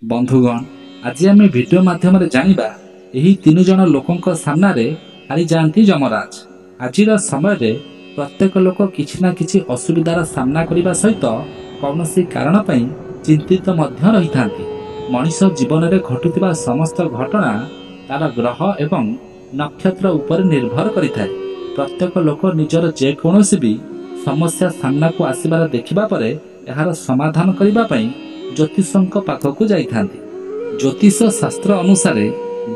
बंधुगण आज आम भिडियो माध्यम जानिबा एही तीन जन लोकंक सामने हारी जाती जमराज। आज समय प्रत्येक लोक किछि ना किछि असुविधार सामना करने सहित कौन कारण पाई चिंतित मध्य रही था। मनीष जीवन में घटुवा समस्त घटना तार ग्रह एवं नक्षत्र उपर निर्भर करिଥାଏ। प्रत्येक लोक निजर जेकोसी भी समस्या सामना को आसबार देखिबा परे एहार समाधान करने पाई ज्योतिषक पाखक जाइथांती। ज्योतिष शास्त्र अनुसार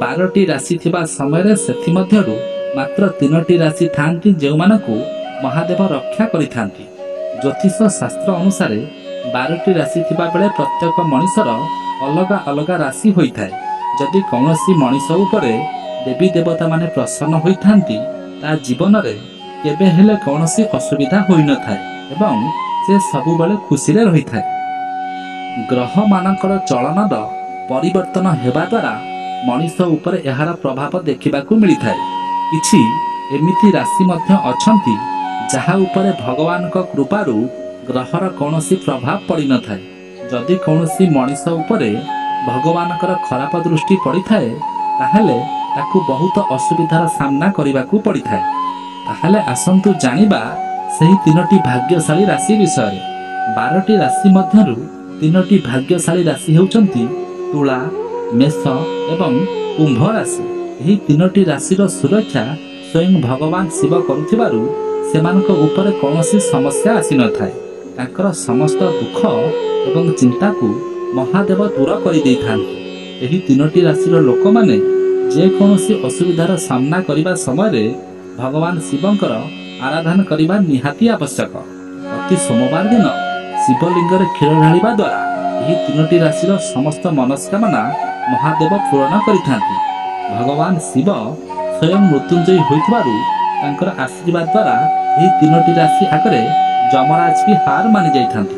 12टी राशि थिबा समय सेथि मध्यरु मात्र 3टी राशि थांती जो मानकु महादेव रक्षा करिथांती। ज्योतिष शास्त्र अनुसार 12टी राशि थिबा बेले प्रत्येक मनुष्यर अलगा अलगा राशि होइथाय। जदि कौनसी मनुष्य उपरे देवी देवता माने प्रसन्न होइथांती ता जीवन रे केबे हेले कौनसी असुविधा होई न थाय एवं से सबु बेले खुशी रे रहिथाय। ग्रह मानकर चलन परिवर्तन हेबा द्वारा मनुष्य उपर एहार प्रभाव देखिबाकू मिलिथाय। किछि एमिति राशि मध्य अछंती जहा उपरे भगवान को कृपारू ग्रहर कौनसी प्रभाव पड़ी न थाय। जदि कौनसी मनुष्य उपरे भगवान खराब दृष्टि पड़ी थाए ताहेले ताकू बहुत असुविधार सामना करबाकू पड़ी थाए। ताहेले आसंतु जानिबा सही 3टी भाग्यशाली राशि विषय। 12टी राशि मध्यरु 3टी भाग्यशाली राशि होउचंती तुला, मेष एवं कुंभ राशि। यही 3टी राशिर सुरक्षा स्वयं भगवान शिव करुथिबारु सेमानक ऊपर कौनसी समस्या आसी न थाए। तांकर समस्त दुख एवं चिंता को महादेव दूर कर दे थांती। यही 3टी राशिर लोक माने जे कौनसी असुविधार सामना करिबा समय भगवान शिवंकर आराधना करिबा निहाती आवश्यक। प्रति सोमवार दिन शिवलिंग क्षीर ढालिबा द्वारा यही 3टी राशिर समस्त मनस्कामना महादेव पूरण करिथांती। भगवान शिव स्वयं मृत्युंजयी होइथिबारु तांकर आशीर्वाद द्वारा यही 3टी राशि आगरे जमराज भी हार मानि जाइथांती।